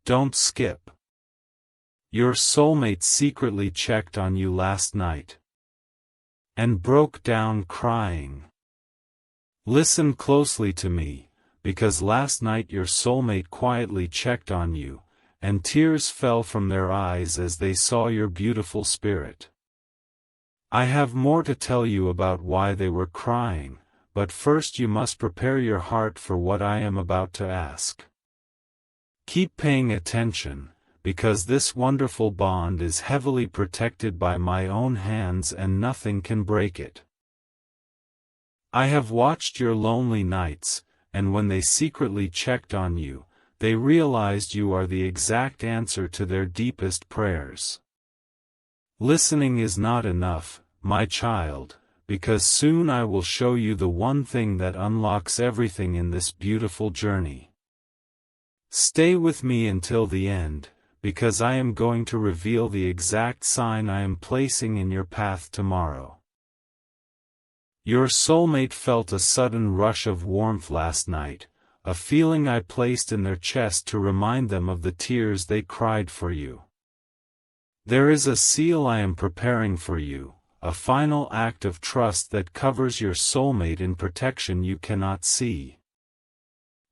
Don't skip. Your soulmate secretly checked on you last night and broke down crying. Listen closely to me, because last night your soulmate quietly checked on you, and tears fell from their eyes as they saw your beautiful spirit. I have more to tell you about why they were crying, but first you must prepare your heart for what I am about to ask. Keep paying attention, because this wonderful bond is heavily protected by my own hands and nothing can break it. I have watched your lonely nights, and when they secretly checked on you, they realized you are the exact answer to their deepest prayers. Listening is not enough, my child, because soon I will show you the one thing that unlocks everything in this beautiful journey. Stay with me until the end, because I am going to reveal the exact sign I am placing in your path tomorrow. Your soulmate felt a sudden rush of warmth last night, a feeling I placed in their chest to remind them of the tears they cried for you. There is a seal I am preparing for you, a final act of trust that covers your soulmate in protection you cannot see.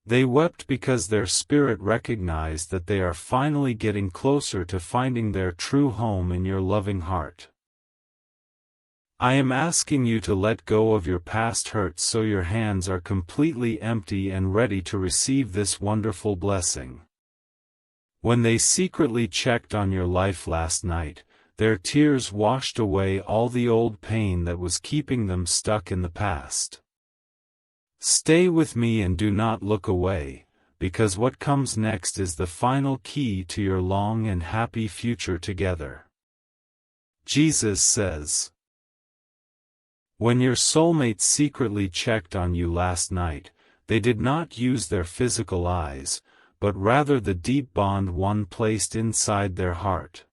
They wept because their spirit recognized that they are finally getting closer to finding their true home in your loving heart. I am asking you to let go of your past hurts so your hands are completely empty and ready to receive this wonderful blessing. When they secretly checked on your life last night, their tears washed away all the old pain that was keeping them stuck in the past. Stay with me and do not look away, because what comes next is the final key to your long and happy future together. Jesus says, when your soulmate secretly checked on you last night, they did not use their physical eyes, but rather the deep bond one placed inside their heart.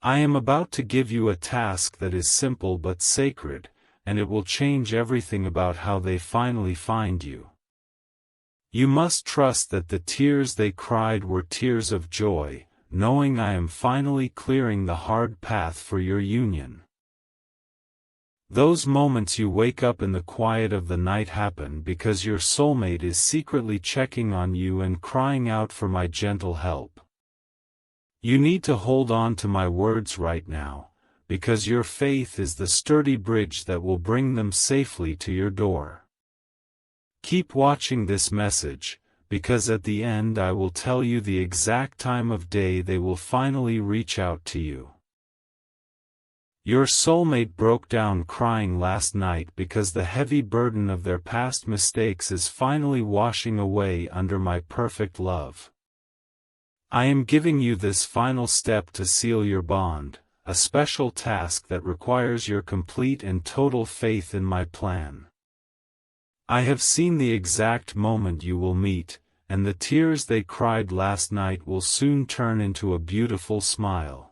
I am about to give you a task that is simple but sacred, and it will change everything about how they finally find you. You must trust that the tears they cried were tears of joy, knowing I am finally clearing the hard path for your union. Those moments you wake up in the quiet of the night happen because your soulmate is secretly checking on you and crying out for my gentle help. You need to hold on to my words right now, because your faith is the sturdy bridge that will bring them safely to your door. Keep watching this message, because at the end I will tell you the exact time of day they will finally reach out to you. Your soulmate broke down crying last night because the heavy burden of their past mistakes is finally washing away under my perfect love. I am giving you this final step to seal your bond, a special task that requires your complete and total faith in my plan. I have seen the exact moment you will meet, and the tears they cried last night will soon turn into a beautiful smile.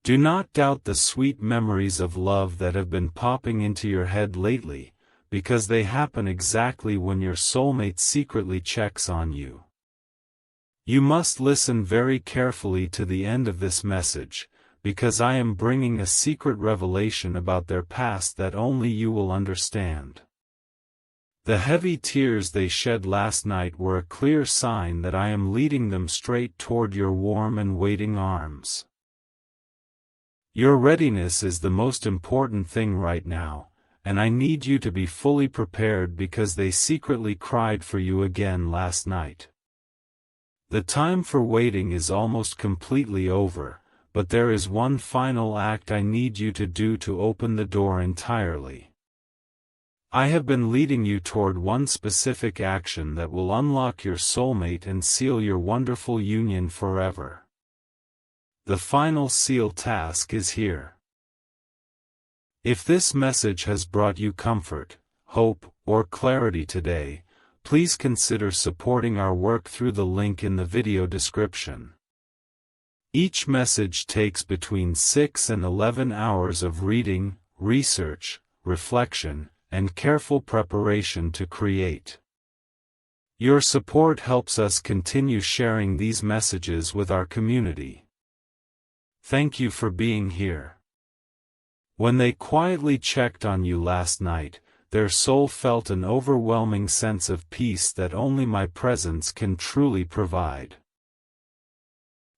Do not doubt the sweet memories of love that have been popping into your head lately, because they happen exactly when your soulmate secretly checks on you. You must listen very carefully to the end of this message, because I am bringing a secret revelation about their past that only you will understand. The heavy tears they shed last night were a clear sign that I am leading them straight toward your warm and waiting arms. Your readiness is the most important thing right now, and I need you to be fully prepared because they secretly cried for you again last night. The time for waiting is almost completely over, but there is one final act I need you to do to open the door entirely. I have been leading you toward one specific action that will unlock your soulmate and seal your wonderful union forever. The final seal task is here. If this message has brought you comfort, hope, or clarity today, please consider supporting our work through the link in the video description. Each message takes between 6 and 11 hours of reading, research, reflection, and careful preparation to create. Your support helps us continue sharing these messages with our community. Thank you for being here. When they quietly checked on you last night, their soul felt an overwhelming sense of peace that only my presence can truly provide.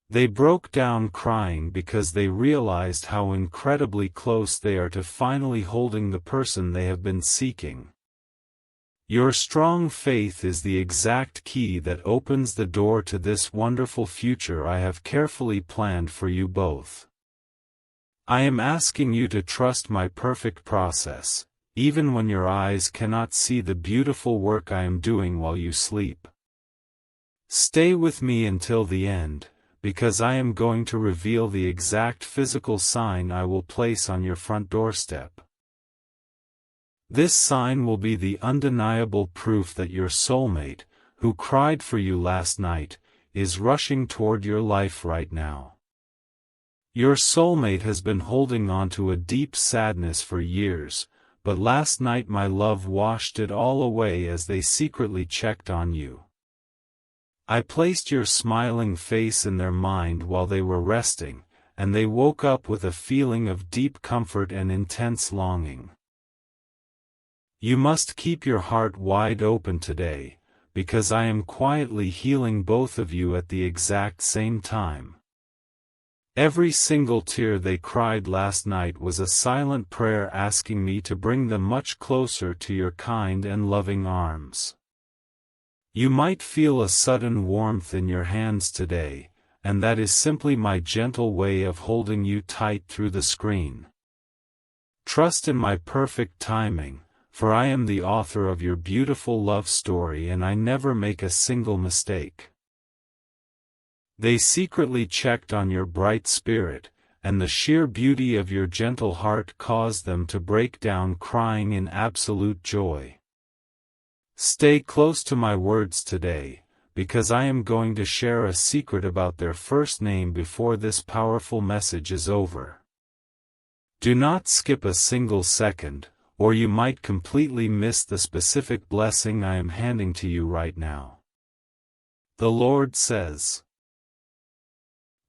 They broke down crying because they realized how incredibly close they are to finally holding the person they have been seeking. Your strong faith is the exact key that opens the door to this wonderful future I have carefully planned for you both. I am asking you to trust my perfect process, even when your eyes cannot see the beautiful work I am doing while you sleep. Stay with me until the end, because I am going to reveal the exact physical sign I will place on your front doorstep. This sign will be the undeniable proof that your soulmate, who cried for you last night, is rushing toward your life right now. Your soulmate has been holding on to a deep sadness for years, but last night my love washed it all away as they secretly checked on you. I placed your smiling face in their mind while they were resting, and they woke up with a feeling of deep comfort and intense longing. You must keep your heart wide open today, because I am quietly healing both of you at the exact same time. Every single tear they cried last night was a silent prayer asking me to bring them much closer to your kind and loving arms. You might feel a sudden warmth in your hands today, and that is simply my gentle way of holding you tight through the screen. Trust in my perfect timing, for I am the author of your beautiful love story and I never make a single mistake. They secretly checked on your bright spirit, and the sheer beauty of your gentle heart caused them to break down crying in absolute joy. Stay close to my words today, because I am going to share a secret about their first name before this powerful message is over. Do not skip a single second, or you might completely miss the specific blessing I am handing to you right now. The Lord says,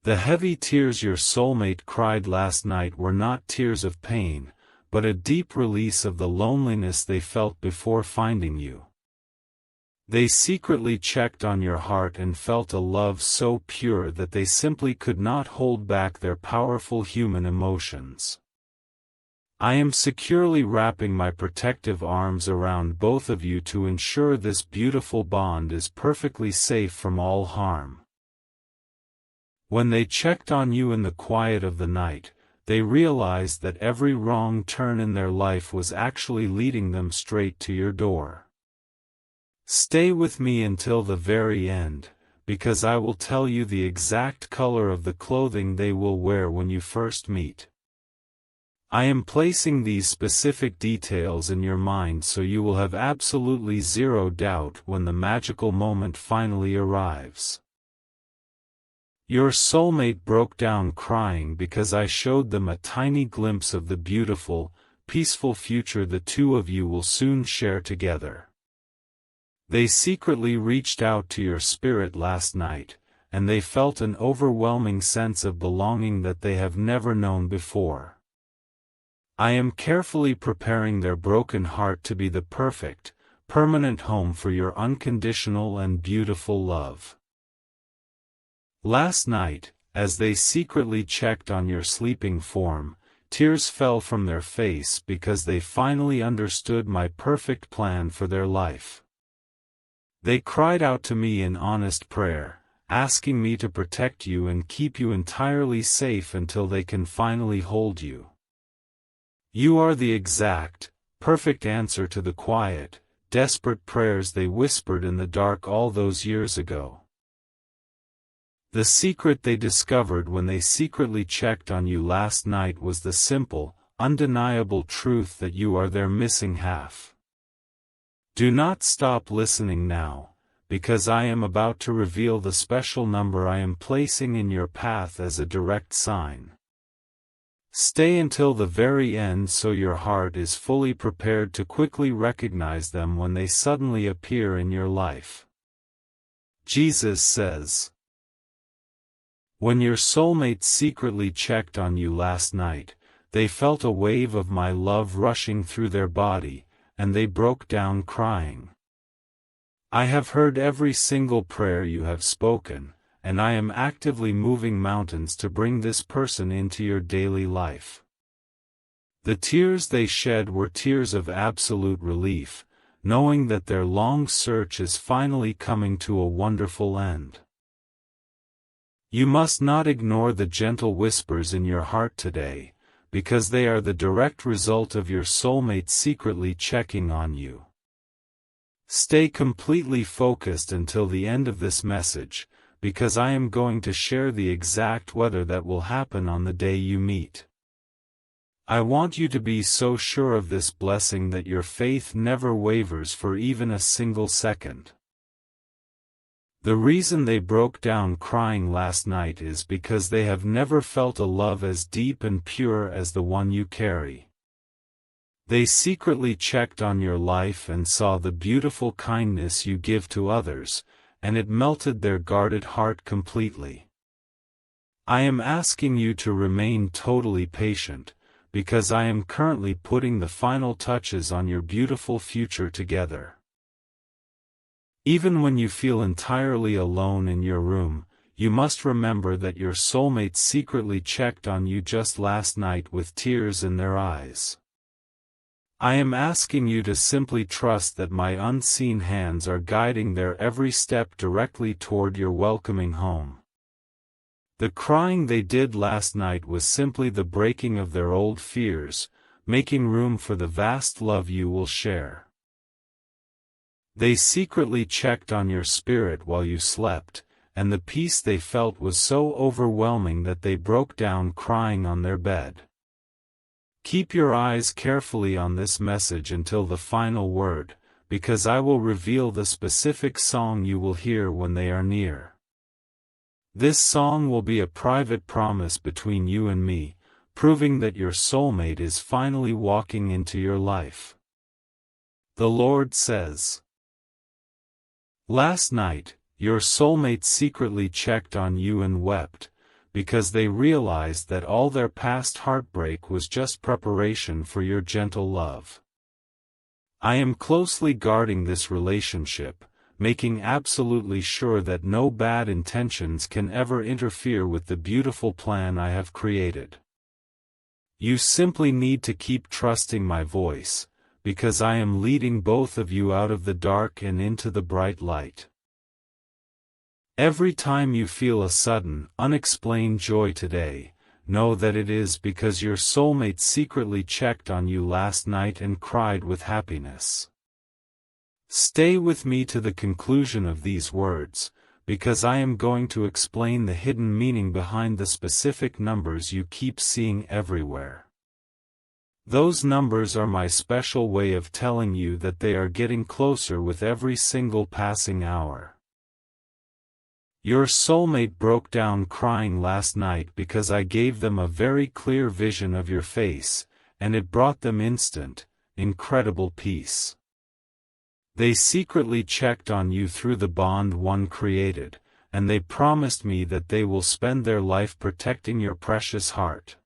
the heavy tears your soulmate cried last night were not tears of pain, but a deep release of the loneliness they felt before finding you. They secretly checked on your heart and felt a love so pure that they simply could not hold back their powerful human emotions. I am securely wrapping my protective arms around both of you to ensure this beautiful bond is perfectly safe from all harm. When they checked on you in the quiet of the night, they realized that every wrong turn in their life was actually leading them straight to your door. Stay with me until the very end, because I will tell you the exact color of the clothing they will wear when you first meet. I am placing these specific details in your mind so you will have absolutely zero doubt when the magical moment finally arrives. Your soulmate broke down crying because I showed them a tiny glimpse of the beautiful, peaceful future the two of you will soon share together. They secretly reached out to your spirit last night, and they felt an overwhelming sense of belonging that they have never known before. I am carefully preparing their broken heart to be the perfect, permanent home for your unconditional and beautiful love. Last night, as they secretly checked on your sleeping form, tears fell from their face because they finally understood my perfect plan for their life. They cried out to me in honest prayer, asking me to protect you and keep you entirely safe until they can finally hold you. You are the exact, perfect answer to the quiet, desperate prayers they whispered in the dark all those years ago. The secret they discovered when they secretly checked on you last night was the simple, undeniable truth that you are their missing half. Do not stop listening now, because I am about to reveal the special number I am placing in your path as a direct sign. Stay until the very end so your heart is fully prepared to quickly recognize them when they suddenly appear in your life. Jesus says, when your soulmate secretly checked on you last night, they felt a wave of my love rushing through their body, and they broke down crying. I have heard every single prayer you have spoken, and I am actively moving mountains to bring this person into your daily life. The tears they shed were tears of absolute relief, knowing that their long search is finally coming to a wonderful end. You must not ignore the gentle whispers in your heart today, because they are the direct result of your soulmate secretly checking on you. Stay completely focused until the end of this message, because I am going to share the exact weather that will happen on the day you meet. I want you to be so sure of this blessing that your faith never wavers for even a single second. The reason they broke down crying last night is because they have never felt a love as deep and pure as the one you carry. They secretly checked on your life and saw the beautiful kindness you give to others, and it melted their guarded heart completely. I am asking you to remain totally patient, because I am currently putting the final touches on your beautiful future together. Even when you feel entirely alone in your room, you must remember that your soulmate secretly checked on you just last night with tears in their eyes. I am asking you to simply trust that my unseen hands are guiding their every step directly toward your welcoming home. The crying they did last night was simply the breaking of their old fears, making room for the vast love you will share. They secretly checked on your spirit while you slept, and the peace they felt was so overwhelming that they broke down crying on their bed. Keep your eyes carefully on this message until the final word, because I will reveal the specific song you will hear when they are near. This song will be a private promise between you and me, proving that your soulmate is finally walking into your life. The Lord says, last night, your soulmate secretly checked on you and wept, because they realized that all their past heartbreak was just preparation for your gentle love. I am closely guarding this relationship, making absolutely sure that no bad intentions can ever interfere with the beautiful plan I have created. You simply need to keep trusting my voice, because I am leading both of you out of the dark and into the bright light. Every time you feel a sudden, unexplained joy today, know that it is because your soulmate secretly checked on you last night and cried with happiness. Stay with me to the conclusion of these words, because I am going to explain the hidden meaning behind the specific numbers you keep seeing everywhere. Those numbers are my special way of telling you that they are getting closer with every single passing hour. Your soulmate broke down crying last night because I gave them a very clear vision of your face, and it brought them instant, incredible peace. They secretly checked on you through the bond one created, and they promised me that they will spend their life protecting your precious heart.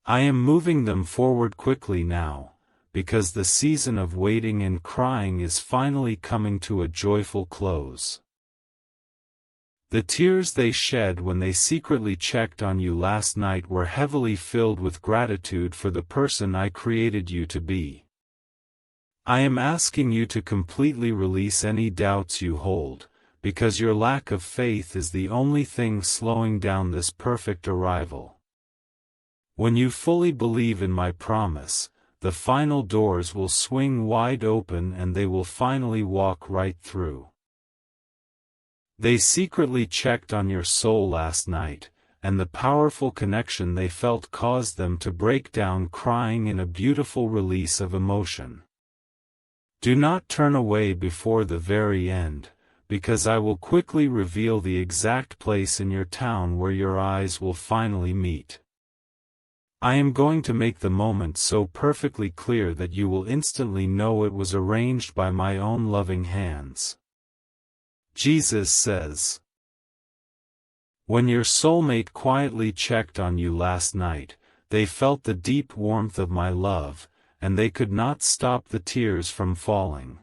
I am moving them forward quickly now, because the season of waiting and crying is finally coming to a joyful close. The tears they shed when they secretly checked on you last night were heavily filled with gratitude for the person I created you to be. I am asking you to completely release any doubts you hold, because your lack of faith is the only thing slowing down this perfect arrival. When you fully believe in my promise, the final doors will swing wide open and they will finally walk right through. They secretly checked on your soul last night, and the powerful connection they felt caused them to break down crying in a beautiful release of emotion. Do not turn away before the very end, because I will quickly reveal the exact place in your town where your eyes will finally meet. I am going to make the moment so perfectly clear that you will instantly know it was arranged by my own loving hands. Jesus says. When your soulmate quietly checked on you last night, they felt the deep warmth of my love, and they could not stop the tears from falling.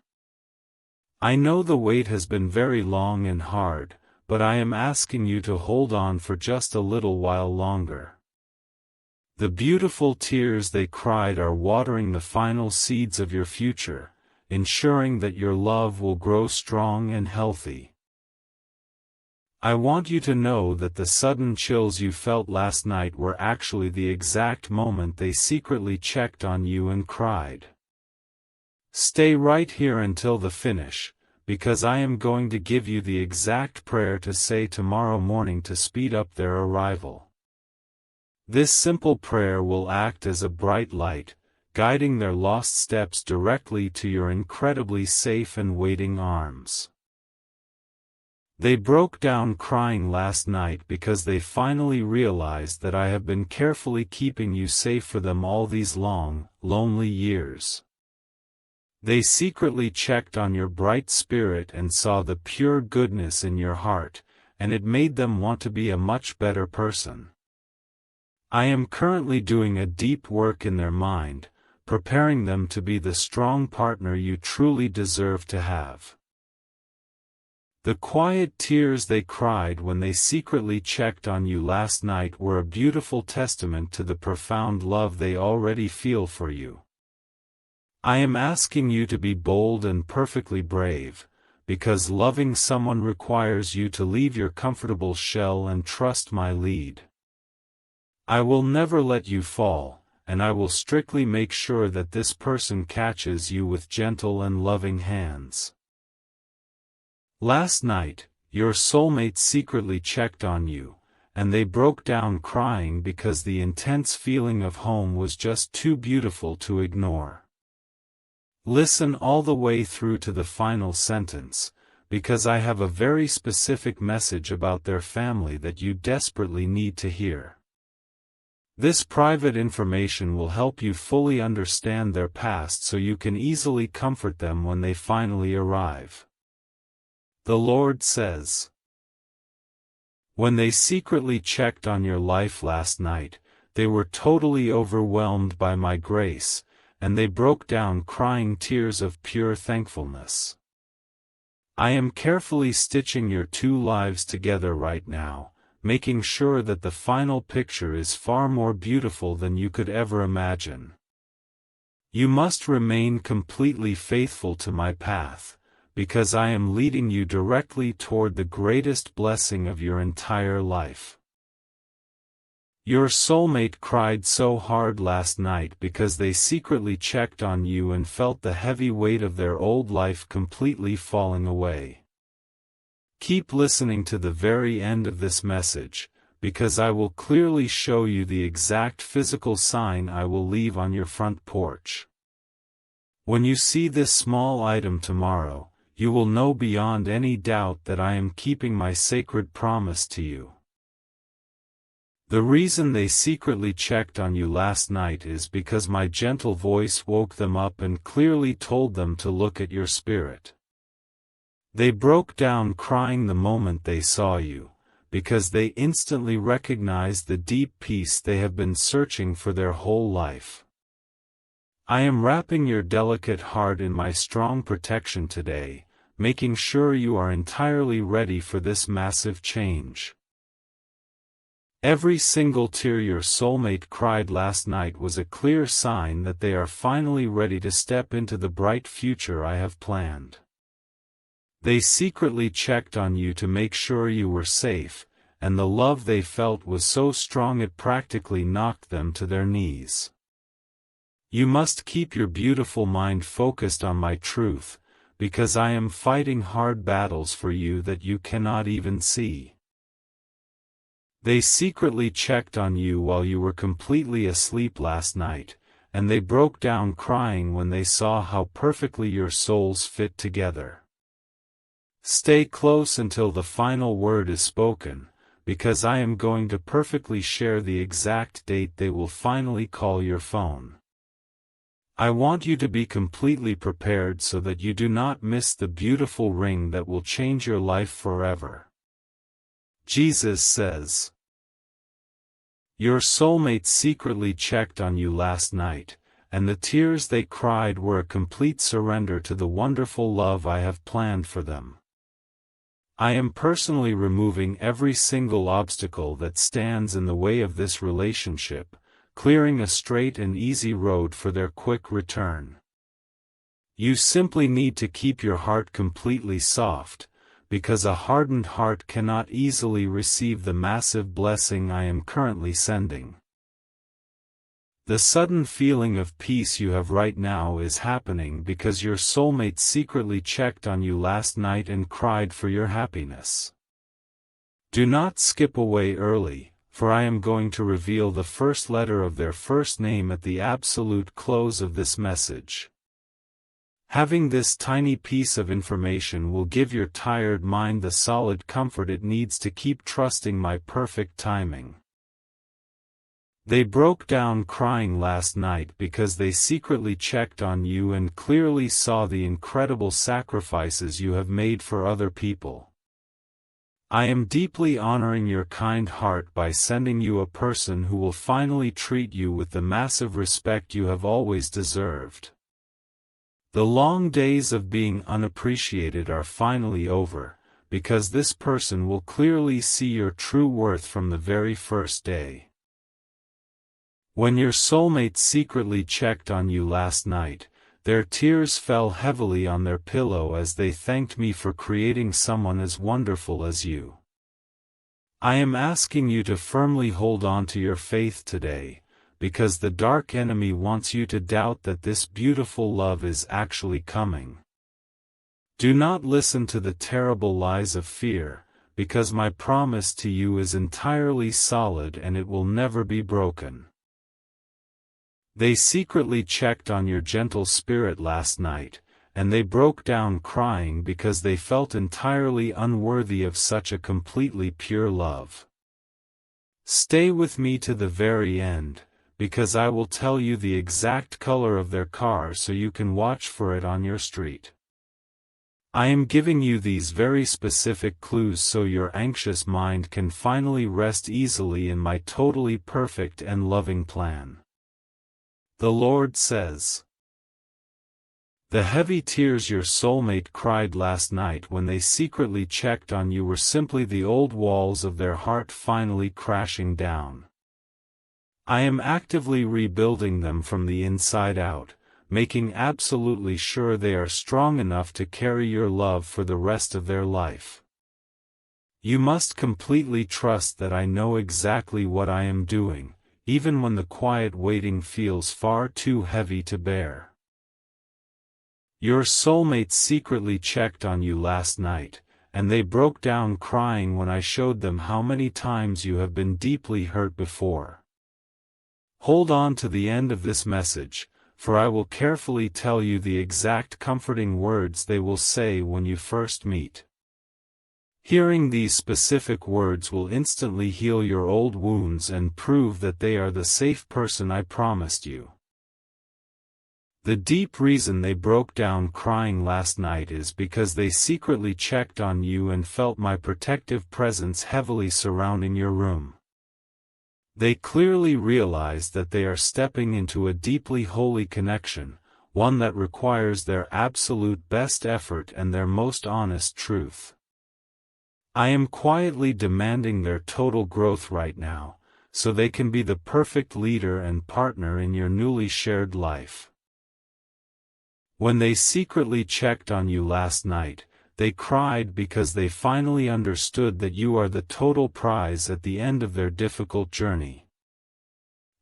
I know the wait has been very long and hard, but I am asking you to hold on for just a little while longer. The beautiful tears they cried are watering the final seeds of your future, ensuring that your love will grow strong and healthy. I want you to know that the sudden chills you felt last night were actually the exact moment they secretly checked on you and cried. Stay right here until the finish, because I am going to give you the exact prayer to say tomorrow morning to speed up their arrival. This simple prayer will act as a bright light, guiding their lost steps directly to your incredibly safe and waiting arms. They broke down crying last night because they finally realized that I have been carefully keeping you safe for them all these long, lonely years. They secretly checked on your bright spirit and saw the pure goodness in your heart, and it made them want to be a much better person. I am currently doing a deep work in their mind, preparing them to be the strong partner you truly deserve to have. The quiet tears they cried when they secretly checked on you last night were a beautiful testament to the profound love they already feel for you. I am asking you to be bold and perfectly brave, because loving someone requires you to leave your comfortable shell and trust my lead. I will never let you fall, and I will strictly make sure that this person catches you with gentle and loving hands. Last night, your soulmate secretly checked on you, and they broke down crying because the intense feeling of home was just too beautiful to ignore. Listen all the way through to the final sentence, because I have a very specific message about their family that you desperately need to hear. This private information will help you fully understand their past so you can easily comfort them when they finally arrive. The Lord says, when they secretly checked on your life last night, they were totally overwhelmed by my grace, and they broke down crying tears of pure thankfulness. I am carefully stitching your two lives together right now, making sure that the final picture is far more beautiful than you could ever imagine. You must remain completely faithful to my path, because I am leading you directly toward the greatest blessing of your entire life. Your soulmate cried so hard last night because they secretly checked on you and felt the heavy weight of their old life completely falling away. Keep listening to the very end of this message, because I will clearly show you the exact physical sign I will leave on your front porch. When you see this small item tomorrow, you will know beyond any doubt that I am keeping my sacred promise to you. The reason they secretly checked on you last night is because my gentle voice woke them up and clearly told them to look at your spirit. They broke down crying the moment they saw you, because they instantly recognized the deep peace they have been searching for their whole life. I am wrapping your delicate heart in my strong protection today, making sure you are entirely ready for this massive change. Every single tear your soulmate cried last night was a clear sign that they are finally ready to step into the bright future I have planned. They secretly checked on you to make sure you were safe, and the love they felt was so strong it practically knocked them to their knees. You must keep your beautiful mind focused on my truth, because I am fighting hard battles for you that you cannot even see. They secretly checked on you while you were completely asleep last night, and they broke down crying when they saw how perfectly your souls fit together. Stay close until the final word is spoken, because I am going to perfectly share the exact date they will finally call your phone. I want you to be completely prepared so that you do not miss the beautiful ring that will change your life forever. Jesus says, your soulmate secretly checked on you last night, and the tears they cried were a complete surrender to the wonderful love I have planned for them. I am personally removing every single obstacle that stands in the way of this relationship, clearing a straight and easy road for their quick return. You simply need to keep your heart completely soft, because a hardened heart cannot easily receive the massive blessing I am currently sending. The sudden feeling of peace you have right now is happening because your soulmate secretly checked on you last night and cried for your happiness. Do not skip away early, for I am going to reveal the first letter of their first name at the absolute close of this message. Having this tiny piece of information will give your tired mind the solid comfort it needs to keep trusting my perfect timing. They broke down crying last night because they secretly checked on you and clearly saw the incredible sacrifices you have made for other people. I am deeply honoring your kind heart by sending you a person who will finally treat you with the massive respect you have always deserved. The long days of being unappreciated are finally over, because this person will clearly see your true worth from the very first day. When your soulmate secretly checked on you last night, their tears fell heavily on their pillow as they thanked me for creating someone as wonderful as you. I am asking you to firmly hold on to your faith today, because the dark enemy wants you to doubt that this beautiful love is actually coming. Do not listen to the terrible lies of fear, because my promise to you is entirely solid and it will never be broken. They secretly checked on your gentle spirit last night, and they broke down crying because they felt entirely unworthy of such a completely pure love. Stay with me to the very end, because I will tell you the exact color of their car so you can watch for it on your street. I am giving you these very specific clues so your anxious mind can finally rest easily in my totally perfect and loving plan. The Lord says, the heavy tears your soulmate cried last night when they secretly checked on you were simply the old walls of their heart finally crashing down. I am actively rebuilding them from the inside out, making absolutely sure they are strong enough to carry your love for the rest of their life. You must completely trust that I know exactly what I am doing, even when the quiet waiting feels far too heavy to bear. Your soulmate secretly checked on you last night, and they broke down crying when I showed them how many times you have been deeply hurt before. Hold on to the end of this message, for I will carefully tell you the exact comforting words they will say when you first meet. Hearing these specific words will instantly heal your old wounds and prove that they are the safe person I promised you. The deep reason they broke down crying last night is because they secretly checked on you and felt my protective presence heavily surrounding your room. They clearly realized that they are stepping into a deeply holy connection, one that requires their absolute best effort and their most honest truth. I am quietly demanding their total growth right now, so they can be the perfect leader and partner in your newly shared life. When they secretly checked on you last night, they cried because they finally understood that you are the total prize at the end of their difficult journey.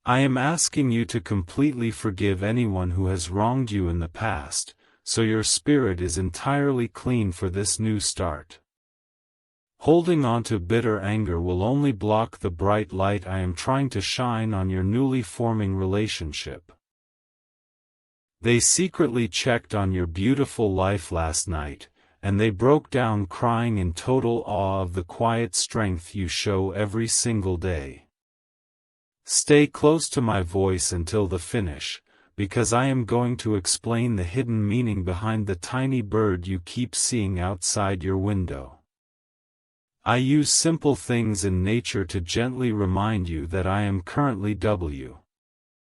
I am asking you to completely forgive anyone who has wronged you in the past, so your spirit is entirely clean for this new start. Holding on to bitter anger will only block the bright light I am trying to shine on your newly forming relationship. They secretly checked on your beautiful life last night, and they broke down crying in total awe of the quiet strength you show every single day. Stay close to my voice until the finish, because I am going to explain the hidden meaning behind the tiny bird you keep seeing outside your window. I use simple things in nature to gently remind you that I am currently W.